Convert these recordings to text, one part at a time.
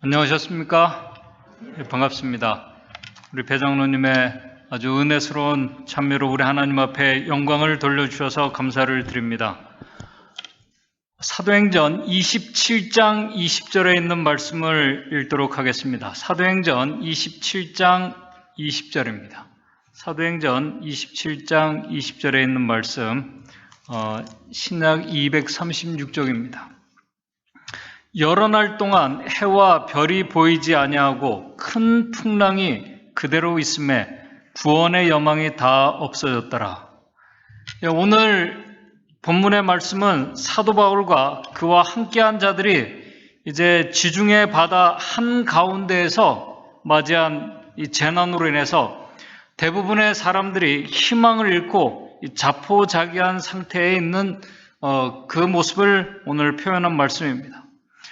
안녕하셨습니까? 네, 반갑습니다. 우리 배장로님의 아주 은혜스러운 참여로 우리 하나님 앞에 영광을 돌려주셔서 감사를 드립니다. 사도행전 27장 20절에 있는 말씀을 읽도록 하겠습니다. 사도행전 27장 20절입니다. 사도행전 27장 20절에 있는 말씀, 신약 236쪽입니다. 여러 날 동안 해와 별이 보이지 아니하고 큰 풍랑이 그대로 있음에 구원의 여망이 다 없어졌더라. 오늘 본문의 말씀은 사도 바울과 그와 함께한 자들이 이제 지중해 바다 한가운데에서 맞이한 이 재난으로 인해서 대부분의 사람들이 희망을 잃고 자포자기한 상태에 있는 그 모습을 오늘 표현한 말씀입니다.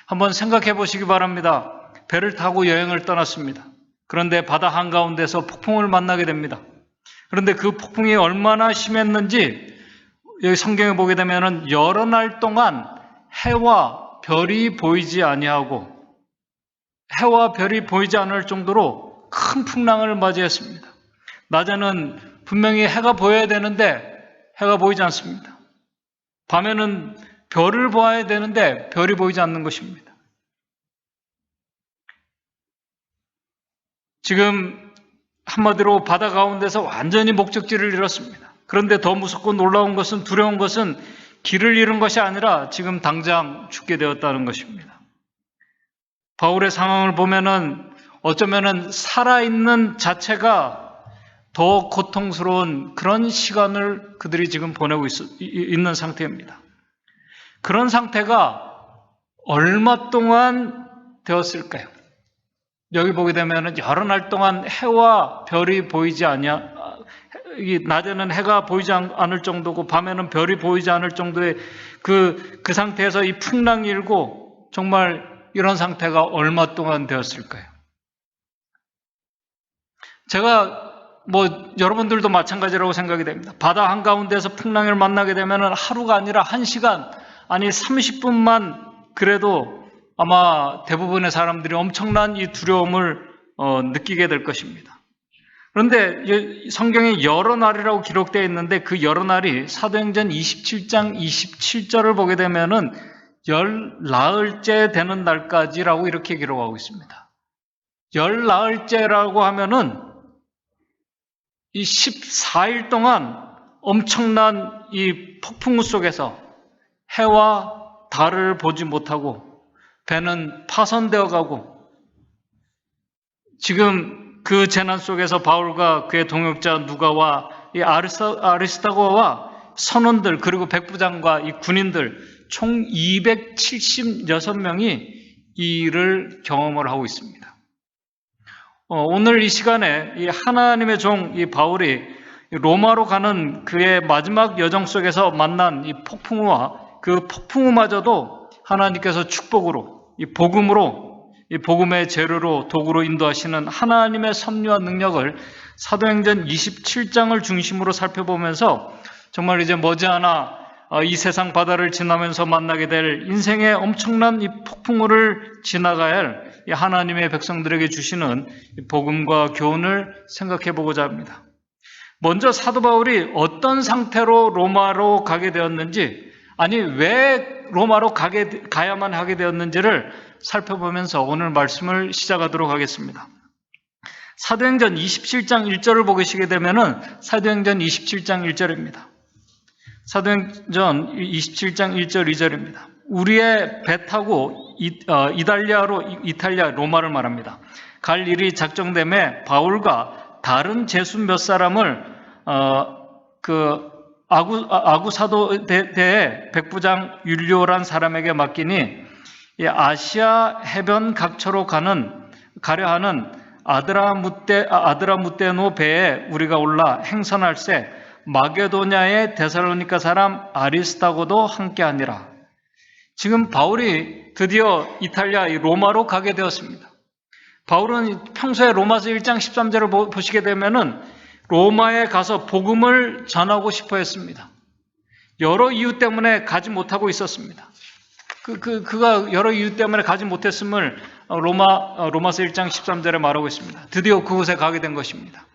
한번 생각해 보시기 바랍니다. 배를 타고 여행을 떠났습니다. 그런데 바다 한가운데서 폭풍을 만나게 됩니다. 그런데 그 폭풍이 얼마나 심했는지 여기 성경에 보게 되면 여러 날 동안 해와 별이 보이지 아니하고 해와 별이 보이지 않을 정도로 큰 풍랑을 맞이했습니다. 낮에는 분명히 해가 보여야 되는데 해가 보이지 않습니다. 밤에는 별을 보아야 되는데 별이 보이지 않는 것입니다. 지금 한마디로 바다 가운데서 완전히 목적지를 잃었습니다. 그런데 더 무섭고 놀라운 것은, 두려운 것은 길을 잃은 것이 아니라 지금 당장 죽게 되었다는 것입니다. 바울의 상황을 보면은 어쩌면은 살아있는 자체가 더 고통스러운 그런 시간을 그들이 지금 보내고 있는 상태입니다. 그런 상태가 얼마 동안 되었을까요? 여기 보게 되면 여러 날 동안 해와 별이 보이지 낮에는 해가 보이지 않을 정도고 밤에는 별이 보이지 않을 정도의 그 상태에서 이 풍랑이 일고 정말 이런 상태가 얼마 동안 되었을까요? 제가 여러분들도 마찬가지라고 생각이 됩니다. 바다 한가운데서 풍랑을 만나게 되면 하루가 아니라 1시간, 아니 30분만 그래도 아마 대부분의 사람들이 엄청난 이 두려움을 느끼게 될 것입니다. 그런데 성경에 여러 날이라고 기록되어 있는데 그 여러 날이 사도행전 27장 27절을 보게 되면은 열 나흘째 되는 날까지라고 이렇게 기록하고 있습니다. 열 나흘째라고 하면은 이 14일 동안 엄청난 이 폭풍우 속에서 해와 달을 보지 못하고 배는 파손되어 가고 지금 그 재난 속에서 바울과 그의 동역자 누가와 이 아리스타고와 선원들 그리고 백부장과 이 군인들 총 276명이 이 일을 경험을 하고 있습니다. 오늘 이 시간에 이 하나님의 종 이 바울이 로마로 가는 그의 마지막 여정 속에서 만난 이 폭풍우와 그 폭풍우마저도 하나님께서 축복으로 이 복음으로 이 복음의 재료로 도구로 인도하시는 하나님의 섭리와 능력을 사도행전 27장을 중심으로 살펴보면서 정말 이제 머지않아 이 세상 바다를 지나면서 만나게 될 인생의 엄청난 이 폭풍우를 지나가야 할 이 하나님의 백성들에게 주시는 복음과 교훈을 생각해 보고자 합니다. 먼저 사도 바울이 어떤 상태로 로마로 가게 되었는지, 아니 왜 로마로 가야만 하게 되었는지를 살펴보면서 오늘 말씀을 시작하도록 하겠습니다. 사도행전 27장 1절을 보시게 되면은 사도행전 27장 1절입니다. 사도행전 27장 1절 2절입니다. 우리의 배 타고 이탈리아 로마를 말합니다. 갈 일이 작정됨에 바울과 다른 제수 몇 사람을 아구사도 대의 백부장 율리오란 사람에게 맡기니 아시아 해변 각처로 가려 하는 아드라무테노 배에 우리가 올라 행선할새 마게도냐의 데살로니가 사람 아리스타고도 함께하니라. 지금 바울이 드디어 이탈리아 로마로 가게 되었습니다. 바울은 평소에 로마서 1장 13절을 보시게 되면은 로마에 가서 복음을 전하고 싶어 했습니다. 여러 이유 때문에 가지 못하고 있었습니다. 그가 여러 이유 때문에 가지 못했음을 로마서 1장 13절에 말하고 있습니다. 드디어 그곳에 가게 된 것입니다.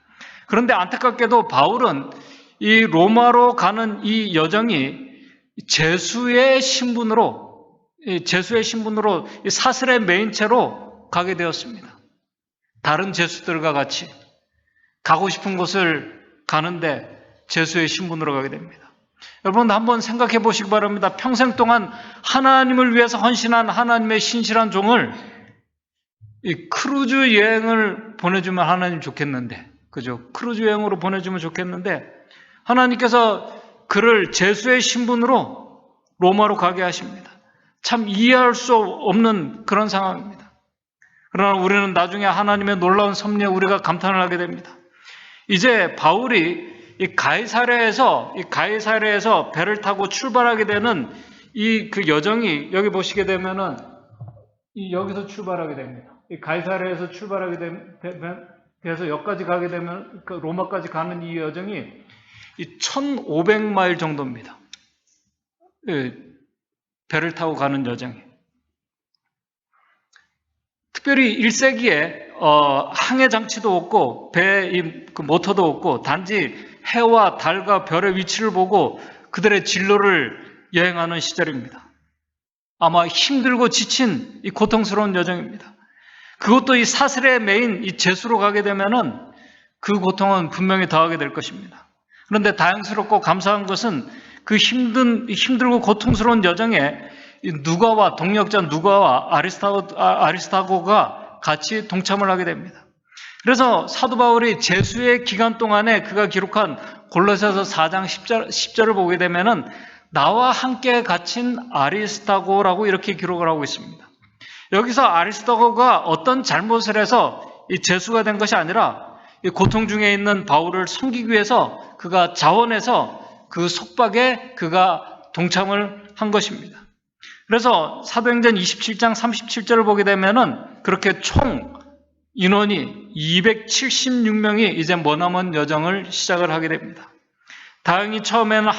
그런데 안타깝게도 바울은 이 로마로 가는 이 여정이 제수의 신분으로 사슬의 메인 채로 가게 되었습니다. 다른 제수들과 같이 가고 싶은 곳을 가는데 제수의 신분으로 가게 됩니다. 여러분 한번 생각해 보시기 바랍니다. 평생 동안 하나님을 위해서 헌신한 하나님의 신실한 종을 이 크루즈 여행을 보내주면 하나님 좋겠는데, 그죠? 크루즈 여행으로 보내주면 좋겠는데 하나님께서 그를 제수의 신분으로 로마로 가게 하십니다. 참 이해할 수 없는 그런 상황입니다. 그러나 우리는 나중에 하나님의 놀라운 섭리에 우리가 감탄을 하게 됩니다. 이제 바울이 이 가이사랴에서 배를 타고 출발하게 되는 그 여정이 여기 보시게 되면은 여기서 출발하게 됩니다. 이 가이사랴에서 출발하게 돼서 여기까지 가게 되면 로마까지 가는 이 여정이 1,500마일 정도입니다. 배를 타고 가는 여정이. 특별히 1세기에 항해 장치도 없고 배 모터도 없고 단지 해와 달과 별의 위치를 보고 그들의 진로를 여행하는 시절입니다. 아마 힘들고 지친 이 고통스러운 여정입니다. 그것도 이 사슬의 메인 이 제수로 가게 되면은 그 고통은 분명히 더하게 될 것입니다. 그런데 다행스럽고 감사한 것은 그 힘들고 고통스러운 여정에 누가와 동역자 누가와 아리스타고가 같이 동참을 하게 됩니다. 그래서 사도 바울이 제수의 기간 동안에 그가 기록한 골로새서 4장 10절을 보게 되면은 나와 함께 갇힌 아리스타고라고 이렇게 기록을 하고 있습니다. 여기서 아리스타고가 어떤 잘못을 해서 이 제수가 된 것이 아니라 이 고통 중에 있는 바울을 섬기기 위해서 그가 자원해서 그 속박에 그가 동참을 한 것입니다. 그래서 사도행전 27장 37절을 보게 되면은 그렇게 총 인원이 276명이 이제 머나먼 여정을 시작을 하게 됩니다. 다행히 처음에는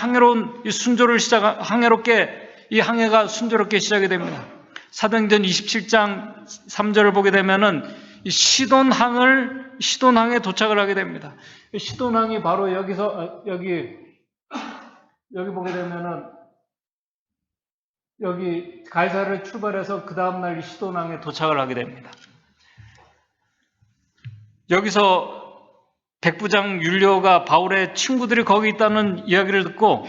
이 항해가 순조롭게 시작이 됩니다. 사도행전 27장 3절을 보게 되면은 이 시돈항에 도착을 하게 됩니다. 시돈항이 바로 여기서 여기 보게 되면은 여기 가이사를 출발해서 그 다음날 시돈항에 도착을 하게 됩니다. 여기서 백부장 율리오가 바울의 친구들이 거기 있다는 이야기를 듣고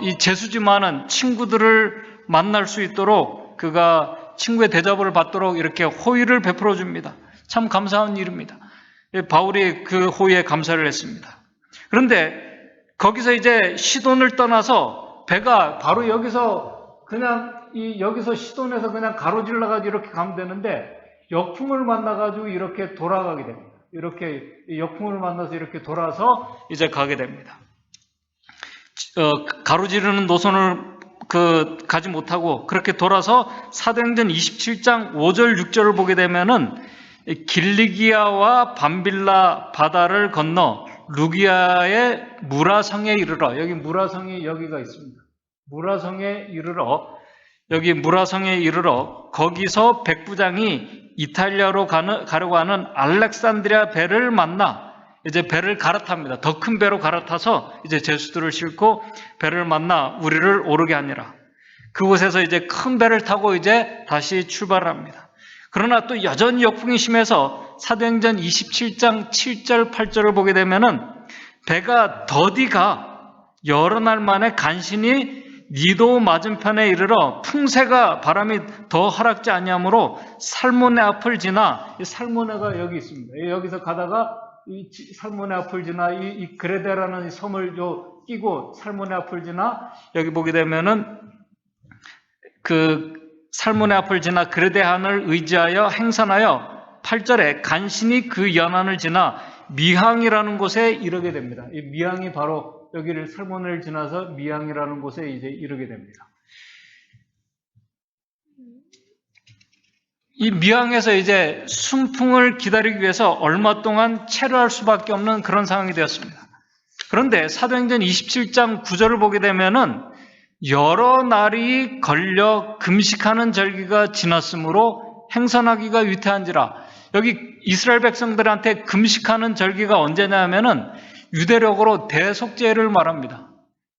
이 제수지만은 친구들을 만날 수 있도록 그가 친구의 대접을 받도록 이렇게 호의를 베풀어 줍니다. 참 감사한 일입니다. 바울이 그 호의에 감사를 했습니다. 그런데 거기서 이제 시돈을 떠나서 배가 바로 여기서 시돈에서 그냥 가로질러가지고 이렇게 가면 되는데 역풍을 만나가지고 이렇게 돌아가게 됩니다. 이렇게 역풍을 만나서 이렇게 돌아서 이제 가게 됩니다. 가로지르는 노선을 가지 못하고 그렇게 돌아서 사도행전 27장 5절 6절을 보게 되면은 길리기아와 밤빌라 바다를 건너 루기아의 무라성에 이르러, 여기 무라성이 여기가 있습니다. 무라성에 이르러 거기서 백부장이 이탈리아로 가려고 하는 알렉산드리아 배를 만나 이제 배를 갈아탑니다. 더 큰 배로 갈아타서 이제 제수들을 싣고 배를 만나 우리를 오르게 하니라. 그곳에서 이제 큰 배를 타고 이제 다시 출발합니다. 그러나 또 여전히 역풍이 심해서 사도행전 27장 7절 8절을 보게 되면은 배가 더디가 여러 날 만에 간신히 니도 맞은편에 이르러 풍세가 바람이 더 허락지 아니하므로 살모네 앞을 지나, 이 살모네가 여기 있습니다. 여기서 가다가 이 살모네 앞을 지나 이 그레데라는 섬을 끼고 살모네 앞을 지나 여기 보게 되면은 그 살모네 앞을 지나 그레데한을 의지하여 행선하여 8절에 간신히 그 연안을 지나 미항이라는 곳에 이르게 됩니다. 이 미항이 바로 여기를 살모네를 지나서 미항이라는 곳에 이제 이르게 됩니다. 이 미항에서 이제 순풍을 기다리기 위해서 얼마 동안 체류할 수밖에 없는 그런 상황이 되었습니다. 그런데 사도행전 27장 9절을 보게 되면은 여러 날이 걸려 금식하는 절기가 지났으므로 행선하기가 위태한지라. 여기 이스라엘 백성들한테 금식하는 절기가 언제냐면은 유대력으로 대속죄일을 말합니다.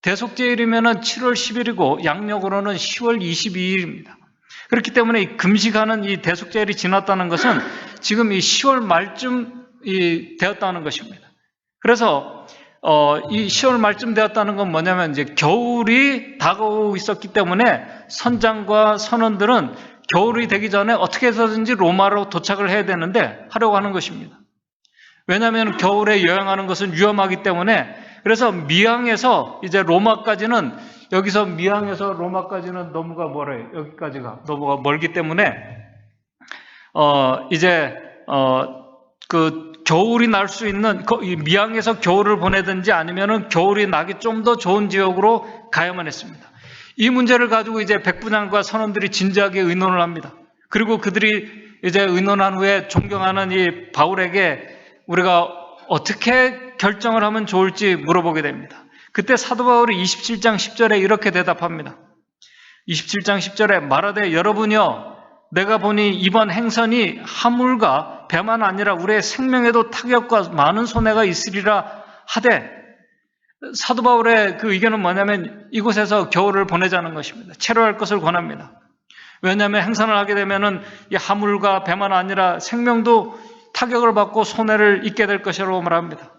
대속죄일이면은 7월 10일이고 양력으로는 10월 22일입니다. 그렇기 때문에 이 금식하는 이 대속죄일이 지났다는 것은 지금 이 10월 말쯤 되었다는 것입니다. 그래서 이 10월 말쯤 되었다는 건 뭐냐면 이제 겨울이 다가오고 있었기 때문에 선장과 선원들은 겨울이 되기 전에 어떻게 해서든지 로마로 도착을 해야 되는데 하려고 하는 것입니다. 왜냐하면 겨울에 여행하는 것은 위험하기 때문에. 그래서 미항에서 이제 로마까지는, 여기서 미항에서 로마까지는 너무가 멀어요. 여기까지가 너무가 멀기 때문에 그 겨울이 날 수 있는 미항에서 겨울을 보내든지 아니면은 겨울이 나기 좀 더 좋은 지역으로 가야만 했습니다. 이 문제를 가지고 이제 백부장과 선원들이 진지하게 의논을 합니다. 그리고 그들이 이제 의논한 후에 존경하는 이 바울에게 우리가 어떻게 결정을 하면 좋을지 물어보게 됩니다. 그때 사도 바울이 27장 10절에 이렇게 대답합니다. 27장 10절에 말하되 여러분이여 내가 보니 이번 행선이 화물과 배만 아니라 우리의 생명에도 타격과 많은 손해가 있으리라 하되, 사도 바울의 그 의견은 뭐냐면 이곳에서 겨울을 보내자는 것입니다. 체류할 것을 권합니다. 왜냐하면 행선을 하게 되면은 이 화물과 배만 아니라 생명도 타격을 받고 손해를 입게 될 것이라고 말합니다.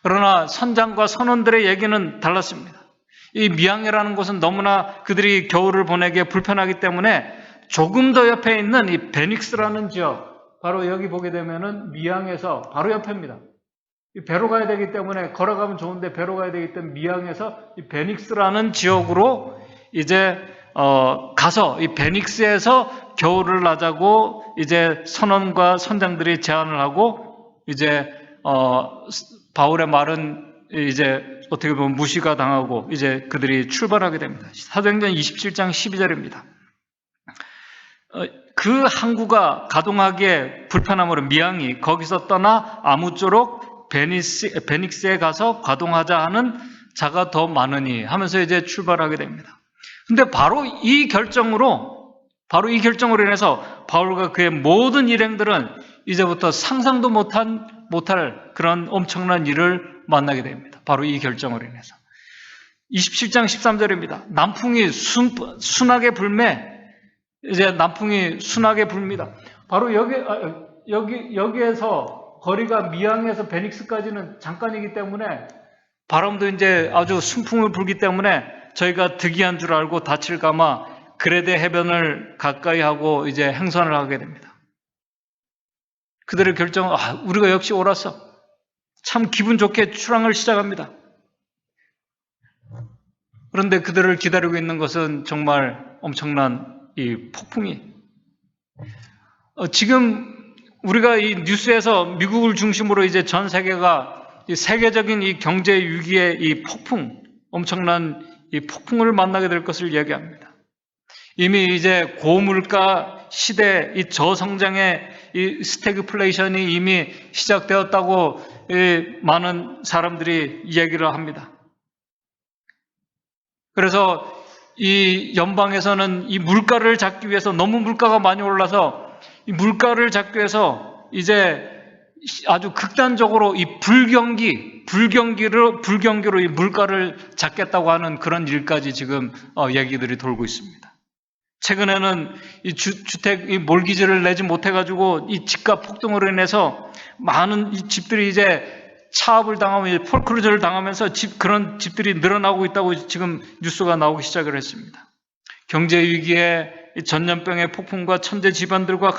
그러나 선장과 선원들의 얘기는 달랐습니다. 이 미항이라는 곳은 너무나 그들이 겨울을 보내기에 불편하기 때문에 조금 더 옆에 있는 이 베닉스라는 지역, 바로 여기 보게 되면은 미항에서 바로 옆입니다. 배로 가야 되기 때문에 걸어가면 좋은데 배로 가야 되기 때문에 미항에서 이 베닉스라는 지역으로 이제 가서 이 베닉스에서 겨울을 나자고 이제 선원과 선장들이 제안을 하고, 이제 바울의 말은 이제 어떻게 보면 무시가 당하고 이제 그들이 출발하게 됩니다. 사도행전 27장 12절입니다. 그 항구가 가동하기에 불편함으로 미항이 거기서 떠나 아무쪼록 베닉스에 가서 가동하자 하는 자가 더 많으니 하면서 이제 출발하게 됩니다. 근데 바로 이 결정으로 인해서 바울과 그의 모든 일행들은 이제부터 상상도 못할 그런 엄청난 일을 만나게 됩니다. 바로 이 결정으로 인해서. 27장 13절입니다. 남풍이 순하게 불매, 이제 남풍이 순하게 불니다. 바로 여기에서 거리가 미항에서 베닉스까지는 잠깐이기 때문에 바람도 이제 아주 순풍을 불기 때문에 저희가 득이한 줄 알고 다칠까마 그레데 해변을 가까이 하고 이제 행선을 하게 됩니다. 그들의 결정은 우리가 역시 옳았어. 참 기분 좋게 출항을 시작합니다. 그런데 그들을 기다리고 있는 것은 정말 엄청난 이 폭풍이. 지금 우리가 이 뉴스에서 미국을 중심으로 이제 전 세계가 이 세계적인 이 경제 위기의 이 폭풍, 엄청난 이 폭풍을 만나게 될 것을 얘기합니다. 이미 이제 고물가 시대, 이 저성장의 이 스태그플레이션이 이미 시작되었다고 많은 사람들이 얘기를 합니다. 그래서 이 연방에서는 이 물가를 잡기 위해서, 너무 물가가 많이 올라서 이 물가를 잡기 위해서 이제 아주 극단적으로 이 불경기로 이 물가를 잡겠다고 하는 그런 일까지 지금 얘기들이 돌고 있습니다. 최근에는 이 주택 이 몰기지를 내지 못해가지고 이 집값 폭등으로 인해서 많은 이 집들이 이제 차압을 당하면 폴크루저를 당하면서 그런 집들이 늘어나고 있다고 지금 뉴스가 나오기 시작을 했습니다. 경제 위기에 전염병의 폭풍과 천재 질환들과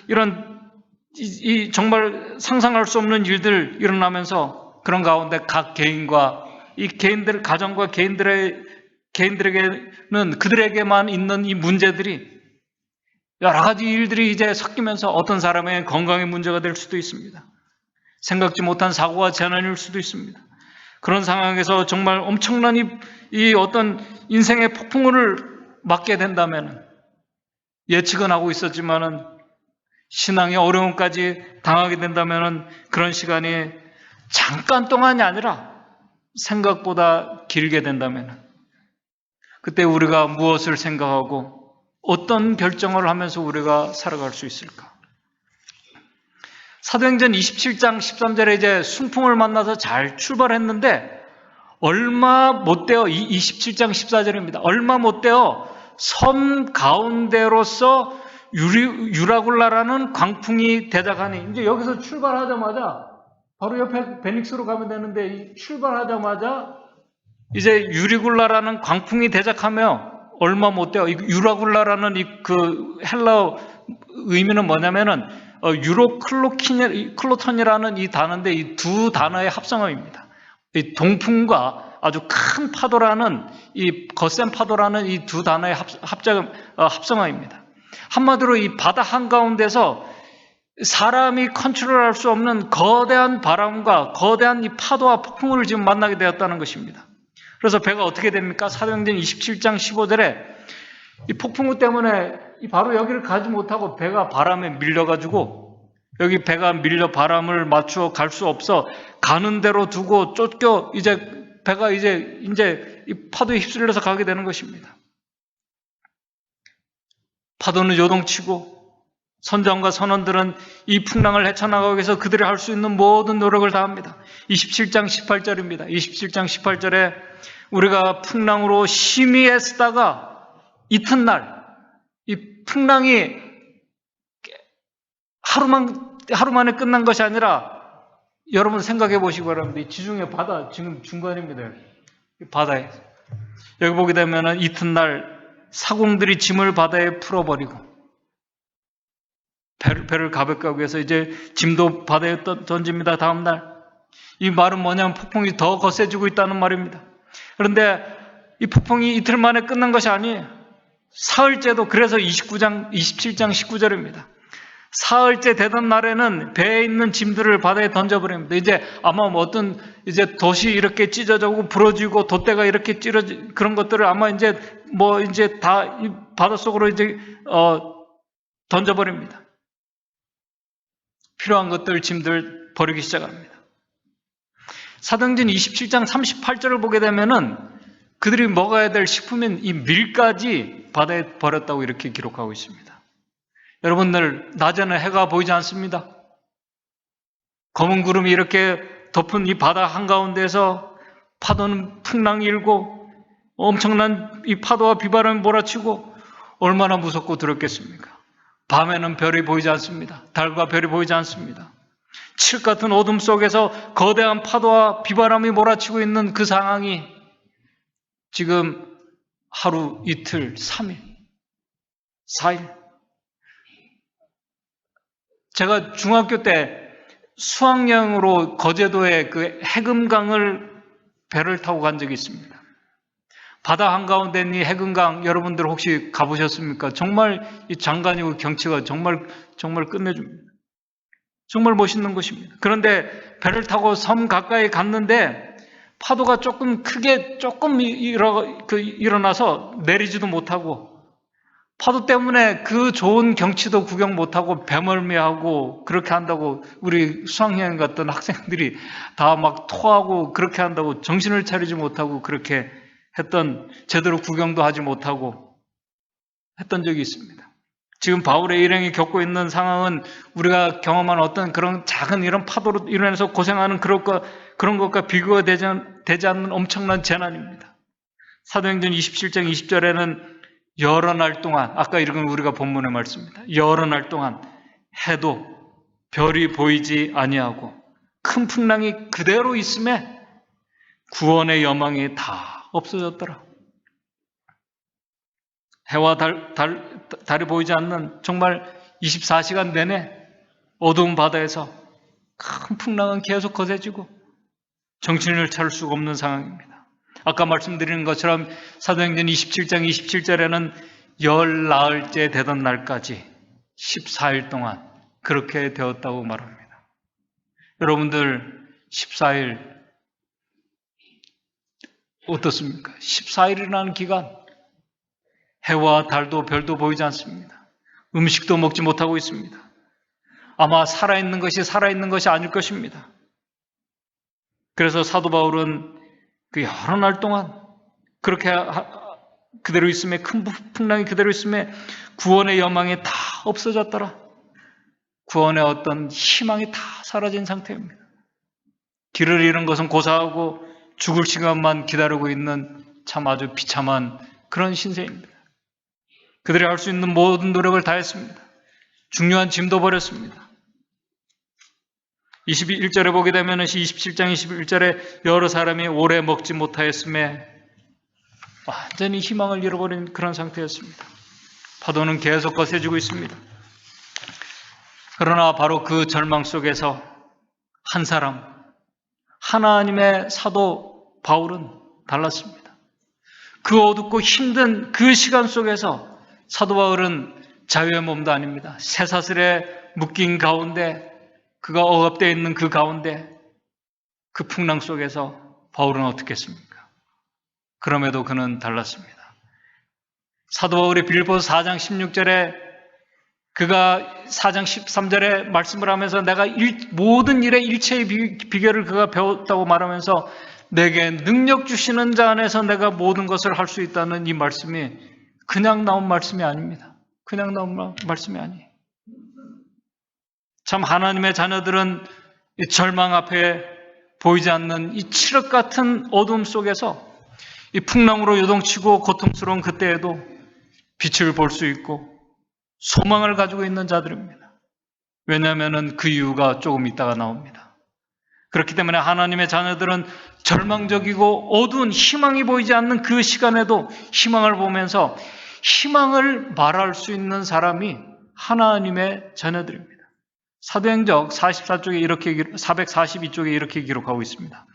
이런 정말 상상할 수 없는 일들 일어나면서 그런 가운데 각 개인과 가정과 개인들에게는 그들에게만 있는 이 문제들이, 여러 가지 일들이 이제 섞이면서 어떤 사람의 건강에 문제가 될 수도 있습니다. 생각지 못한 사고가 재난일 수도 있습니다. 그런 상황에서 정말 엄청난 이 어떤 인생의 폭풍을 맞게 된다면, 예측은 하고 있었지만은 신앙의 어려움까지 당하게 된다면 그런 시간이 잠깐 동안이 아니라 생각보다 길게 된다면 그때 우리가 무엇을 생각하고 어떤 결정을 하면서 우리가 살아갈 수 있을까? 사도행전 27장 13절에 이제 순풍을 만나서 잘 출발했는데 얼마 못 되어 27장 14절입니다. 얼마 못 되어 섬 가운데로서 유라굴라라는 광풍이 대작하니 이제 여기서 출발하자마자 바로 옆에 베닉스로 가면 되는데 출발하자마자 이제 유리굴라라는 광풍이 대작하며 얼마 못 돼요. 유라굴라라는 그 헬라어 의미는 뭐냐면은 유로클로톤이라는 이 단어인데 이 두 단어의 합성어입니다. 이 동풍과 아주 큰 파도라는 이 거센 파도라는 이 두 단어의 합성어입니다. 한마디로 이 바다 한가운데서 사람이 컨트롤할 수 없는 거대한 바람과 거대한 이 파도와 폭풍을 지금 만나게 되었다는 것입니다. 그래서 배가 어떻게 됩니까? 사도행전 27장 15절에 이 폭풍우 때문에 바로 여기를 가지 못하고 배가 바람에 밀려가지고 여기 배가 밀려 바람을 맞추어 갈 수 없어 가는 대로 두고 쫓겨 이제 배가 이제 이 파도에 휩쓸려서 가게 되는 것입니다. 파도는 요동치고 선장과 선원들은 이 풍랑을 헤쳐나가기 위해서 그들이 할 수 있는 모든 노력을 다합니다. 27장 18절입니다. 27장 18절에 우리가 풍랑으로 심히 애쓰다가 이튿날 이 풍랑이 하루 만에 끝난 것이 아니라 여러분 생각해 보시기 바랍니다. 이 지중해 바다 지금 중간입니다. 바다에 여기 보게 되면 이튿날 사공들이 짐을 바다에 풀어버리고 배를 가볍게 하기 위해서 이제 짐도 바다에 던집니다. 다음날 이 말은 뭐냐면 폭풍이 더 거세지고 있다는 말입니다. 그런데 이 폭풍이 이틀 만에 끝난 것이 아니에요. 사흘째도 그래서 27장 19절입니다. 사흘째 되던 날에는 배에 있는 짐들을 바다에 던져버립니다. 이제 아마 뭐 어떤 이제 돛이 이렇게 찢어지고 부러지고 돛대가 이렇게 찢어지 그런 것들을 아마 이제 다 이 바닷속으로 이제 던져버립니다. 필요한 것들 짐들 버리기 시작합니다. 사도행전 27장 38절을 보게 되면은 그들이 먹어야 될 식품인 이 밀까지 바다에 버렸다고 이렇게 기록하고 있습니다. 여러분들 낮에는 해가 보이지 않습니다. 검은 구름이 이렇게 덮은 이 바다 한가운데서 파도는 풍랑이 일고 엄청난 이 파도와 비바람이 몰아치고 얼마나 무섭고 두렵겠습니까? 밤에는 별이 보이지 않습니다. 달과 별이 보이지 않습니다. 칠 같은 어둠 속에서 거대한 파도와 비바람이 몰아치고 있는 그 상황이 지금 하루, 이틀, 3일, 4일. 제가 중학교 때 수학여행으로 거제도에 그 해금강을 배를 타고 간 적이 있습니다. 바다 한가운데 있는 이 해금강 여러분들 혹시 가보셨습니까? 정말 이 장관이고 경치가 정말 끝내줍니다. 정말 멋있는 곳입니다. 그런데 배를 타고 섬 가까이 갔는데 파도가 조금 크게 일어나서 내리지도 못하고 파도 때문에 그 좋은 경치도 구경 못하고 배멀미하고 그렇게 한다고 우리 수학여행 갔던 학생들이 다 막 토하고 그렇게 한다고 정신을 차리지 못하고 그렇게 제대로 구경도 하지 못하고 했던 적이 있습니다. 지금 바울의 일행이 겪고 있는 상황은 우리가 경험한 어떤 그런 작은 이런 파도로 인해서 고생하는 그런 것과 비교가 되지 않는 엄청난 재난입니다. 사도행전 27장 20절에는 여러 날 동안, 아까 읽은 우리가 본문의 말씀입니다. 여러 날 동안 해도 별이 보이지 아니하고 큰 풍랑이 그대로 있음에 구원의 여망이 다 없어졌더라. 해와 달이 보이지 않는 정말 24시간 내내 어두운 바다에서 큰 풍랑은 계속 거세지고 정신을 차릴 수가 없는 상황입니다. 아까 말씀드린 것처럼 사도행전 27장 27절에는 열 나흘째 되던 날까지 14일 동안 그렇게 되었다고 말합니다. 여러분들 14일 어떻습니까? 14일이라는 기간 해와 달도 별도 보이지 않습니다. 음식도 먹지 못하고 있습니다. 아마 살아있는 것이 아닐 것입니다. 그래서 사도 바울은 그 여러 날 동안 그렇게 그대로 있음에, 큰 풍랑이 그대로 있음에 구원의 여망이 다 없어졌더라. 구원의 어떤 희망이 다 사라진 상태입니다. 길을 잃은 것은 고사하고 죽을 시간만 기다리고 있는 참 아주 비참한 그런 신세입니다. 그들이 할 수 있는 모든 노력을 다했습니다. 중요한 짐도 버렸습니다. 21절에 보게 되면 27장 21절에 여러 사람이 오래 먹지 못하였음에 완전히 희망을 잃어버린 그런 상태였습니다. 파도는 계속 거세지고 있습니다. 그러나 바로 그 절망 속에서 한 사람, 하나님의 사도 바울은 달랐습니다. 그 어둡고 힘든 그 시간 속에서 사도 바울은 자유의 몸도 아닙니다. 쇠사슬에 묶인 가운데, 그가 억압되어 있는 그 가운데, 그 풍랑 속에서 바울은 어떻게 했습니까? 그럼에도 그는 달랐습니다. 사도 바울이 빌립보서 4장 16절에 그가 4장 13절에 말씀을 하면서 내가 모든 일의 일체의 비결을 그가 배웠다고 말하면서 내게 능력 주시는 자 안에서 내가 모든 것을 할 수 있다는 이 말씀이 그냥 나온 말씀이 아닙니다. 그냥 나온 말씀이 아니에요. 참 하나님의 자녀들은 이 절망 앞에 보이지 않는 이 칠흑 같은 어둠 속에서 이 풍랑으로 요동치고 고통스러운 그때에도 빛을 볼 수 있고 소망을 가지고 있는 자들입니다. 왜냐하면 그 이유가 조금 있다가 나옵니다. 그렇기 때문에 하나님의 자녀들은 절망적이고 어두운 희망이 보이지 않는 그 시간에도 희망을 보면서 희망을 말할 수 있는 사람이 하나님의 자녀들입니다. 사도행적 442쪽에 이렇게 기록하고 있습니다.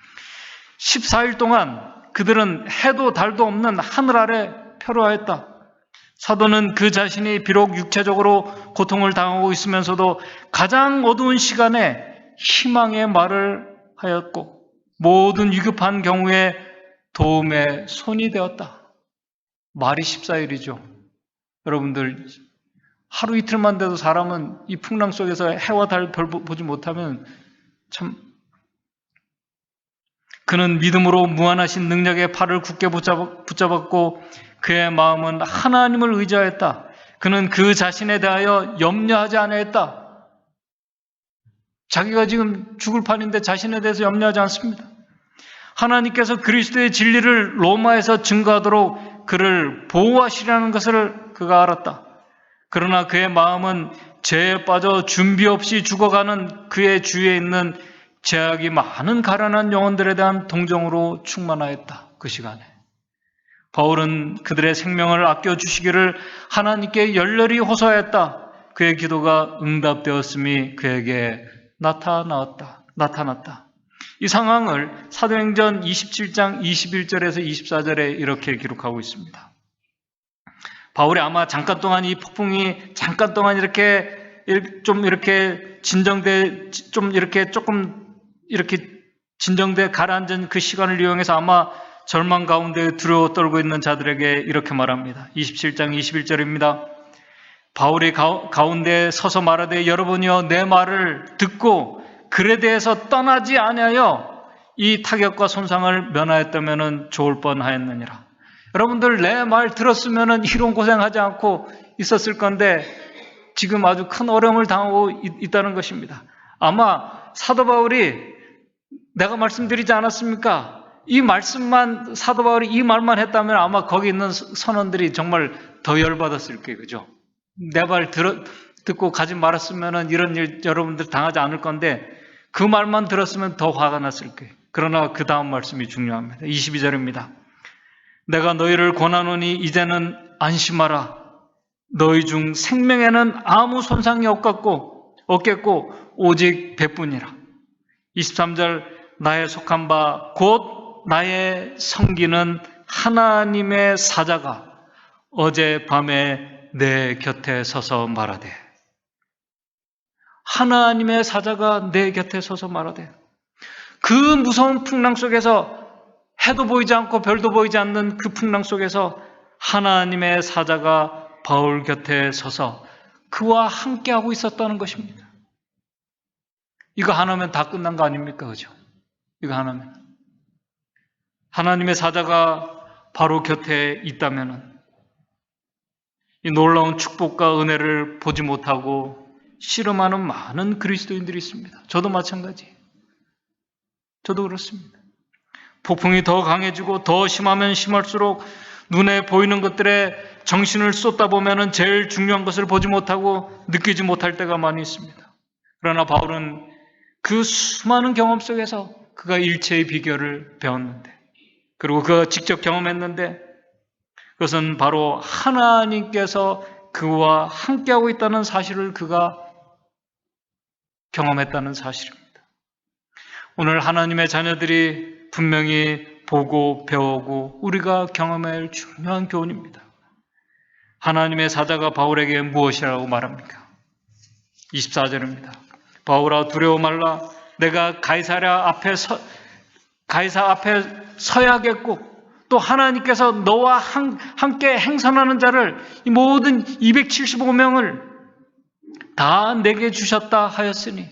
14일 동안 그들은 해도 달도 없는 하늘 아래 표류하였다. 사도는 그 자신이 비록 육체적으로 고통을 당하고 있으면서도 가장 어두운 시간에 희망의 말을 하였고 모든 위급한 경우에 도움의 손이 되었다. 말이 14일이죠. 여러분들 하루 이틀만 돼도 사람은 이 풍랑 속에서 해와 달 별 보지 못하면 참 그는 믿음으로 무한하신 능력의 팔을 굳게 붙잡았고 그의 마음은 하나님을 의지하였다. 그는 그 자신에 대하여 염려하지 않았다. 자기가 지금 죽을 판인데 자신에 대해서 염려하지 않습니다. 하나님께서 그리스도의 진리를 로마에서 증거하도록 그를 보호하시려는 것을 그가 알았다. 그러나 그의 마음은 죄에 빠져 준비 없이 죽어가는 그의 주위에 있는 죄악이 많은 가련한 영혼들에 대한 동정으로 충만하였다. 그 시간에 바울은 그들의 생명을 아껴주시기를 하나님께 열렬히 호소하였다. 그의 기도가 응답되었음이 그에게 나타났다. 이 상황을 사도행전 27장 21절에서 24절에 이렇게 기록하고 있습니다. 바울이 아마 잠깐 동안 이 폭풍이 잠깐 동안 이렇게 진정돼 가라앉은 그 시간을 이용해서 아마 절망 가운데 두려워 떨고 있는 자들에게 이렇게 말합니다. 27장 21절입니다. 바울이 가운데 서서 말하되 여러분이여 내 말을 듣고 글에 대해서 떠나지 아니하여 이 타격과 손상을 면하였다면 좋을 뻔하였느니라. 여러분들 내 말 들었으면 이런 고생하지 않고 있었을 건데 지금 아주 큰 어려움을 당하고 있다는 것입니다. 아마 사도 바울이 내가 말씀드리지 않았습니까? 이 말씀만 사도 바울이 이 말만 했다면 아마 거기 있는 선원들이 정말 더 열받았을 거예요. 그죠? 내 말 듣고 가지 말았으면 이런 일 여러분들 당하지 않을 건데 그 말만 들었으면 더 화가 났을 거예요. 그러나 그 다음 말씀이 중요합니다. 22절입니다. 내가 너희를 권하노니 이제는 안심하라. 너희 중 생명에는 아무 손상이 없겠고 오직 배뿐이라. 23절 나의 속한 바 곧 나의 성기는 하나님의 사자가 어젯밤에 내 곁에 서서 말하되 하나님의 사자가 내 곁에 서서 말하되 그 무서운 풍랑 속에서 해도 보이지 않고 별도 보이지 않는 그 풍랑 속에서 하나님의 사자가 바울 곁에 서서 그와 함께하고 있었다는 것입니다. 이거 하나면 다 끝난 거 아닙니까? 그죠? 이거 하나면. 하나님의 사자가 바로 곁에 있다면 이 놀라운 축복과 은혜를 보지 못하고 씨름하는 많은 그리스도인들이 있습니다. 저도 마찬가지. 저도 그렇습니다. 폭풍이 더 강해지고 더 심하면 심할수록 눈에 보이는 것들에 정신을 쏟다 보면 제일 중요한 것을 보지 못하고 느끼지 못할 때가 많이 있습니다. 그러나 바울은 그 수많은 경험 속에서 그가 일체의 비결을 배웠는데, 그리고 그가 직접 경험했는데, 그것은 바로 하나님께서 그와 함께하고 있다는 사실을 그가 경험했다는 사실입니다. 오늘 하나님의 자녀들이 분명히 보고 배우고 우리가 경험해야 할 중요한 교훈입니다. 하나님의 사자가 바울에게 무엇이라고 말합니까? 24절입니다. 바울아 두려워 말라. 내가 가이사 앞에 서야겠고 또 하나님께서 너와 함께 행선하는 자를 이 모든 275명을 다 내게 주셨다 하였으니,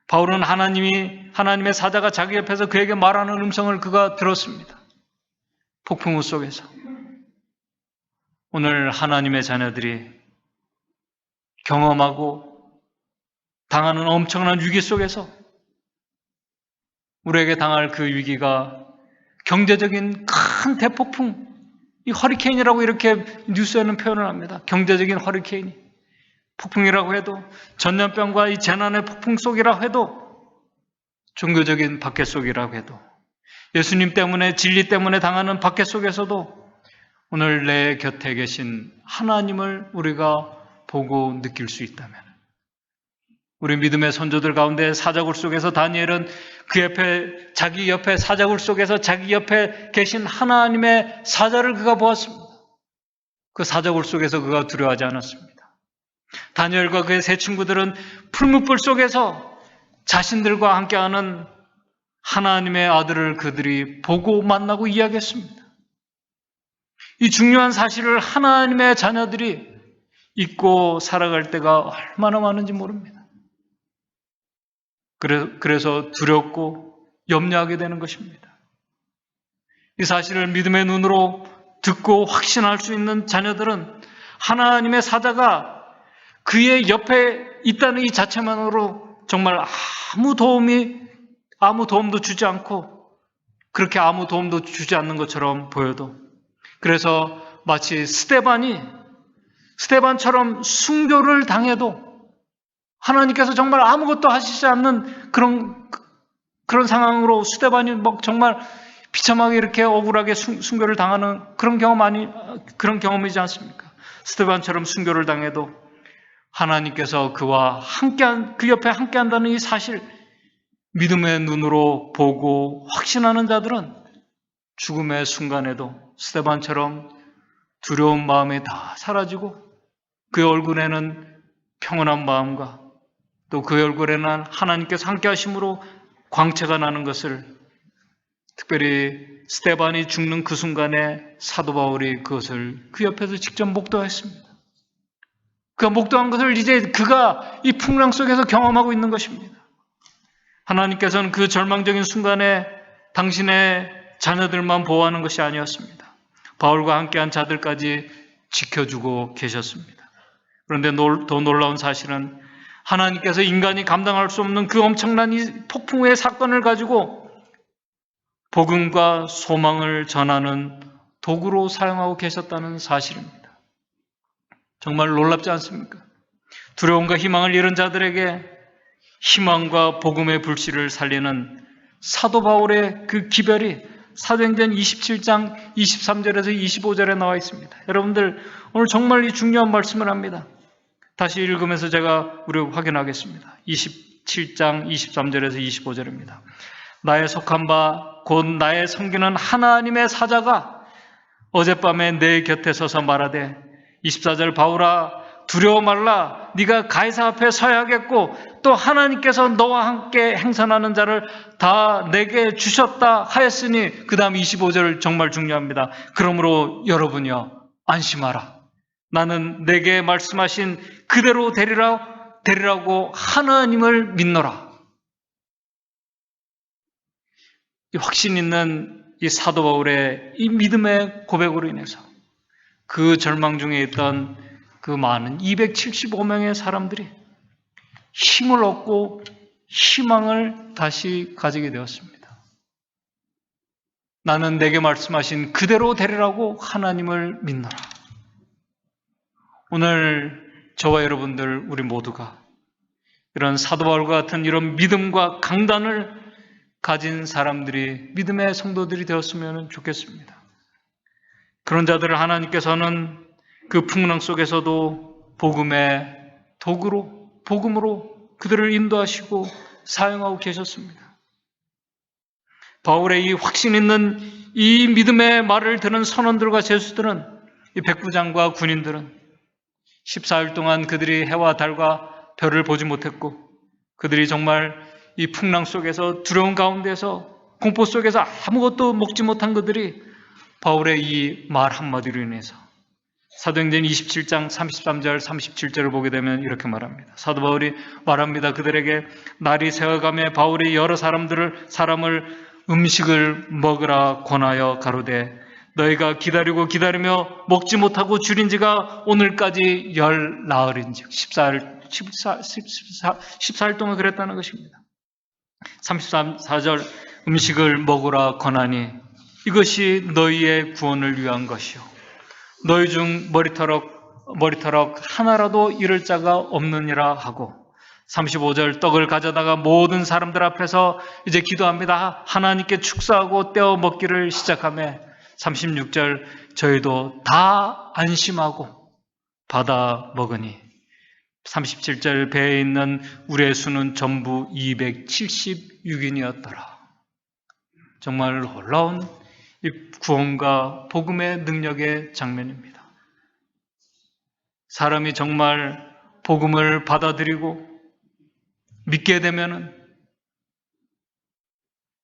바울은 하나님의 사자가 자기 옆에서 그에게 말하는 음성을 그가 들었습니다. 폭풍우 속에서. 오늘 하나님의 자녀들이 경험하고 당하는 엄청난 위기 속에서 우리에게 당할 그 위기가 경제적인 큰 대폭풍, 이 허리케인이라고 이렇게 뉴스에는 표현을 합니다. 경제적인 허리케인이. 폭풍이라고 해도, 전염병과 이 재난의 폭풍 속이라고 해도, 종교적인 박해 속이라고 해도, 예수님 때문에, 진리 때문에 당하는 박해 속에서도 오늘 내 곁에 계신 하나님을 우리가 보고 느낄 수 있다면, 우리 믿음의 선조들 가운데 사자굴 속에서 다니엘은 자기 옆에 사자굴 속에서 자기 옆에 계신 하나님의 사자를 그가 보았습니다. 그 사자굴 속에서 그가 두려워하지 않았습니다. 다니엘과 그의 세 친구들은 풀무불 속에서 자신들과 함께하는 하나님의 아들을 그들이 보고 만나고 이야기했습니다. 이 중요한 사실을 하나님의 자녀들이 잊고 살아갈 때가 얼마나 많은지 모릅니다. 그래서 두렵고 염려하게 되는 것입니다. 이 사실을 믿음의 눈으로 듣고 확신할 수 있는 자녀들은 하나님의 사자가 그의 옆에 있다는 이 자체만으로 정말 아무 도움도 주지 않고, 그렇게 아무 도움도 주지 않는 것처럼 보여도, 그래서 마치 스데반처럼 순교를 당해도 하나님께서 정말 아무것도 하시지 않는 그런 상황으로 스데반이 정말 비참하게 이렇게 억울하게 순교를 당하는 그런 경험이지 않습니까? 스데반처럼 순교를 당해도 하나님께서 그 옆에 함께한다는 이 사실, 믿음의 눈으로 보고 확신하는 자들은 죽음의 순간에도 스데반처럼 두려운 마음이 다 사라지고 그의 얼굴에는 평온한 마음과 또 그의 얼굴에는 하나님께서 함께 하심으로 광채가 나는 것을, 특별히 스데반이 죽는 그 순간에 사도 바울이 그것을 그 옆에서 직접 목도했습니다. 그 목도한 것을 이제 그가 이 풍랑 속에서 경험하고 있는 것입니다. 하나님께서는 그 절망적인 순간에 당신의 자녀들만 보호하는 것이 아니었습니다. 바울과 함께한 자들까지 지켜주고 계셨습니다. 그런데 더 놀라운 사실은 하나님께서 인간이 감당할 수 없는 그 엄청난 이 폭풍의 사건을 가지고 복음과 소망을 전하는 도구로 사용하고 계셨다는 사실입니다. 정말 놀랍지 않습니까? 두려움과 희망을 잃은 자들에게 희망과 복음의 불씨를 살리는 사도 바울의 그 기별이 사도행전 27장 23절에서 25절에 나와 있습니다. 여러분들 오늘 정말 이 중요한 말씀을 합니다. 다시 읽으면서 우리 확인하겠습니다. 27장 23절에서 25절입니다. 나의 속한 바 곧 나의 섬기는 하나님의 사자가 어젯밤에 내 곁에 서서 말하되, 24절 바울아 두려워 말라. 네가 가이사 앞에 서야겠고 또 하나님께서 너와 함께 행선하는 자를 다 내게 주셨다 하였으니, 그 다음 25절 정말 중요합니다. 그러므로 여러분이여 안심하라. 나는 내게 말씀하신 그대로 되리라고 하나님을 믿노라. 이 확신 있는 이 사도 바울의 이 믿음의 고백으로 인해서 그 절망 중에 있던 그 많은 275명의 사람들이 힘을 얻고 희망을 다시 가지게 되었습니다. 나는 내게 말씀하신 그대로 되리라고 하나님을 믿노라. 오늘 저와 여러분들 우리 모두가 이런 사도 바울과 같은 이런 믿음과 강단을 가진 사람들이 믿음의 성도들이 되었으면 좋겠습니다. 그런 자들을 하나님께서는 그 풍랑 속에서도 복음의 도구로, 복음으로 그들을 인도하시고 사용하고 계셨습니다. 바울의 이 확신 있는 이 믿음의 말을 들은 선원들과 제수들은, 이 백부장과 군인들은 14일 동안 그들이 해와 달과 별을 보지 못했고, 그들이 정말 이 풍랑 속에서 두려운 가운데서 공포 속에서 아무것도 먹지 못한 그들이 바울의 이 말 한마디로 인해서 사도행전 27장 33절 37절을 보게 되면 이렇게 말합니다. 사도 바울이 말합니다. 그들에게 날이 새어가며 바울이 여러 사람을 음식을 먹으라 권하여 가로되 너희가 기다리고 기다리며 먹지 못하고 줄인 지가 오늘까지 열 나흘인즉 14일 동안 그랬다는 것입니다. 34절 음식을 먹으라 권하니 이것이 너희의 구원을 위한 것이요 너희 중 머리털럭 하나라도 잃을 자가 없느니라 하고 35절 떡을 가져다가 모든 사람들 앞에서 이제 기도합니다. 하나님께 축사하고 떼어 먹기를 시작하며 36절 저희도 다 안심하고 받아 먹으니 37절 배에 있는 우리의 수는 전부 276인이었더라. 정말 놀라운 이 구원과 복음의 능력의 장면입니다. 사람이 정말 복음을 받아들이고 믿게 되면은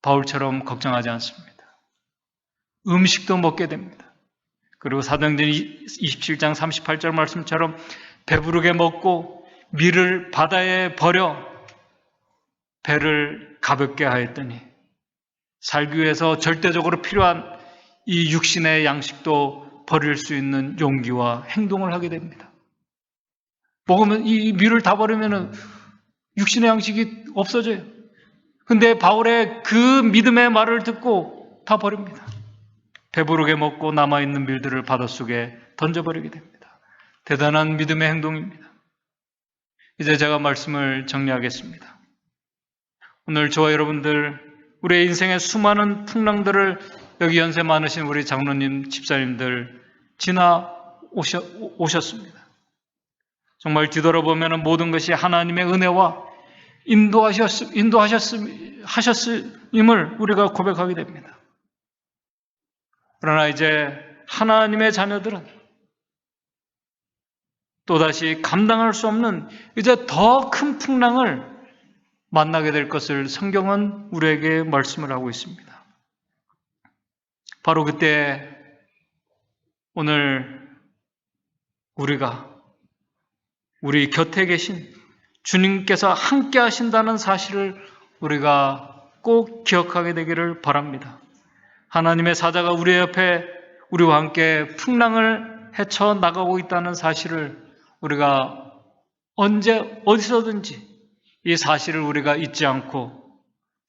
바울처럼 걱정하지 않습니다. 음식도 먹게 됩니다. 그리고 사도행전 27장 38절 말씀처럼 배부르게 먹고 밀을 바다에 버려 배를 가볍게 하였더니 살기 위해서 절대적으로 필요한 이 육신의 양식도 버릴 수 있는 용기와 행동을 하게 됩니다. 먹으면 이 밀을 다 버리면 육신의 양식이 없어져요. 근데 바울의 그 믿음의 말을 듣고 다 버립니다. 배부르게 먹고 남아있는 밀들을 바닷속에 던져버리게 됩니다. 대단한 믿음의 행동입니다. 이제 제가 말씀을 정리하겠습니다. 오늘 저와 여러분들 우리의 인생의 수많은 풍랑들을 여기 연세 많으신 우리 장로님, 집사님들 지나 오셨습니다. 정말 뒤돌아보면 모든 것이 하나님의 은혜와 인도하셨음을 우리가 고백하게 됩니다. 그러나 이제 하나님의 자녀들은 또다시 감당할 수 없는 이제 더 큰 풍랑을 만나게 될 것을 성경은 우리에게 말씀을 하고 있습니다. 바로 그때 오늘 우리가 우리 곁에 계신 주님께서 함께 하신다는 사실을 우리가 꼭 기억하게 되기를 바랍니다. 하나님의 사자가 우리 옆에 우리와 함께 풍랑을 헤쳐나가고 있다는 사실을 우리가 언제 어디서든지 이 사실을 우리가 잊지 않고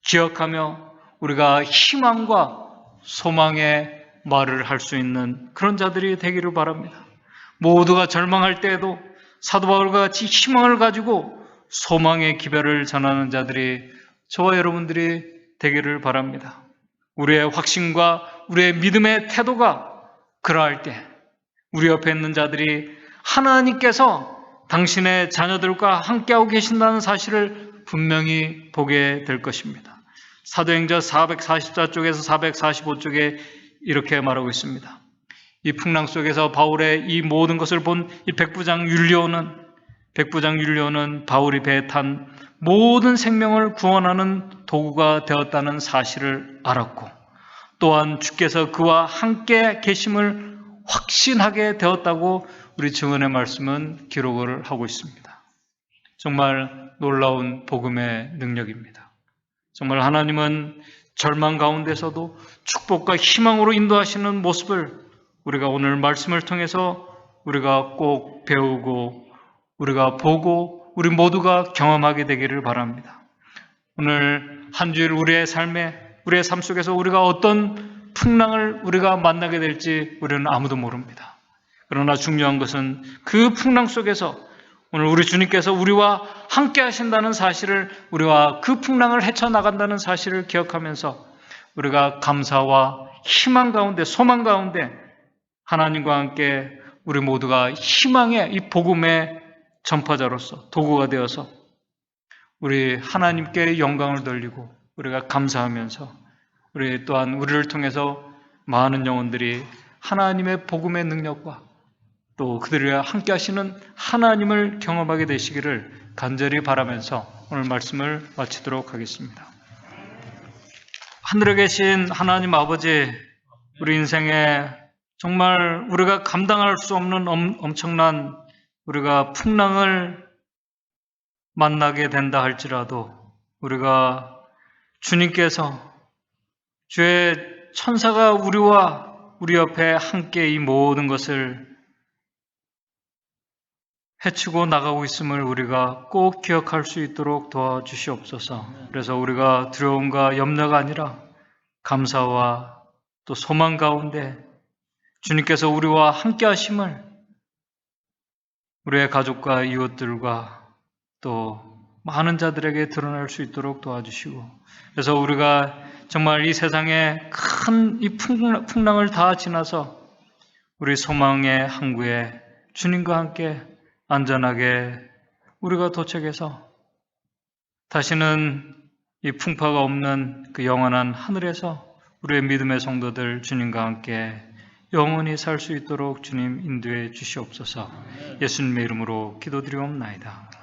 기억하며 우리가 희망과 소망의 말을 할 수 있는 그런 자들이 되기를 바랍니다. 모두가 절망할 때에도 사도 바울과 같이 희망을 가지고 소망의 기별을 전하는 자들이 저와 여러분들이 되기를 바랍니다. 우리의 확신과 우리의 믿음의 태도가 그러할 때 우리 옆에 있는 자들이 하나님께서 당신의 자녀들과 함께하고 계신다는 사실을 분명히 보게 될 것입니다. 사도행전 444쪽에서 445쪽에 이렇게 말하고 있습니다. 이 풍랑 속에서 바울의 이 모든 것을 본 이 백부장 율리오는 바울이 배에 탄 모든 생명을 구원하는 도구가 되었다는 사실을 알았고 또한 주께서 그와 함께 계심을 확신하게 되었다고 우리 증언의 말씀은 기록을 하고 있습니다. 정말 놀라운 복음의 능력입니다. 정말 하나님은 절망 가운데서도 축복과 희망으로 인도하시는 모습을 우리가 오늘 말씀을 통해서 우리가 꼭 배우고 우리가 보고 우리 모두가 경험하게 되기를 바랍니다. 오늘 한 주일 우리의 삶 속에서 우리가 어떤 풍랑을 우리가 만나게 될지 우리는 아무도 모릅니다. 그러나 중요한 것은 그 풍랑 속에서 오늘 우리 주님께서 우리와 함께 하신다는 사실을, 우리와 그 풍랑을 헤쳐나간다는 사실을 기억하면서 우리가 감사와 희망 가운데, 소망 가운데 하나님과 함께 우리 모두가 희망의 이 복음의 전파자로서 도구가 되어서 우리 하나님께 영광을 돌리고 우리가 감사하면서 우리 또한 우리를 통해서 많은 영혼들이 하나님의 복음의 능력과 또 그들과 함께 하시는 하나님을 경험하게 되시기를 간절히 바라면서 오늘 말씀을 마치도록 하겠습니다. 하늘에 계신 하나님 아버지, 우리 인생에 정말 우리가 감당할 수 없는 엄청난 우리가 풍랑을 만나게 된다 할지라도 우리가 주님께서 주의 천사가 우리와 우리 옆에 함께 이 모든 것을 헤치고 나가고 있음을 우리가 꼭 기억할 수 있도록 도와주시옵소서. 그래서 우리가 두려움과 염려가 아니라 감사와 또 소망 가운데 주님께서 우리와 함께 하심을 우리의 가족과 이웃들과 또 많은 자들에게 드러날 수 있도록 도와주시고, 그래서 우리가 정말 이 세상에 큰 이 풍랑을 다 지나서 우리 소망의 항구에 주님과 함께 안전하게 우리가 도착해서 다시는 이 풍파가 없는 그 영원한 하늘에서 우리의 믿음의 성도들 주님과 함께 영원히 살 수 있도록 주님 인도해 주시옵소서. 예수님의 이름으로 기도드리옵나이다.